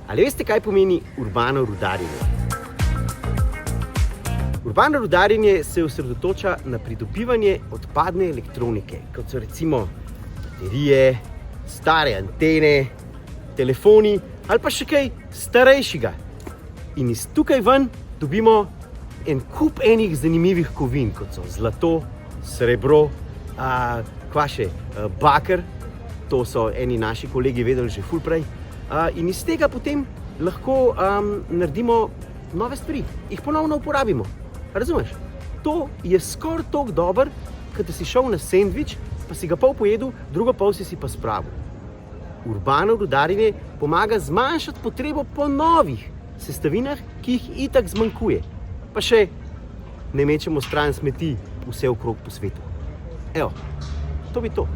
Ali veste, kaj pomeni urbano rudarjenje? Urbano rudarjenje se osredotoča na pridobivanje odpadne elektronike, kot so recimo baterije, stare antene, telefoni ali pa še kaj starejšega. In iz tukaj ven dobimo en kup enih zanimivih kovin, kot so zlato, srebro, baker, to so eni naši kolegi vedeli že ful prej. In iz tega potem lahko naredimo nove stvari, jih ponovno uporabimo. Razumeš? To je skoraj toliko dober, kot da si šel na sendvič, pa si ga pol pojedel, drugo pol si pa spravil. Urbano rudarjenje pomaga zmanjšati potrebo po novih sestavinah, ki jih itak zmanjkuje. Pa še ne mečemo stran smeti vse okrog po svetu. Evo, to bi to.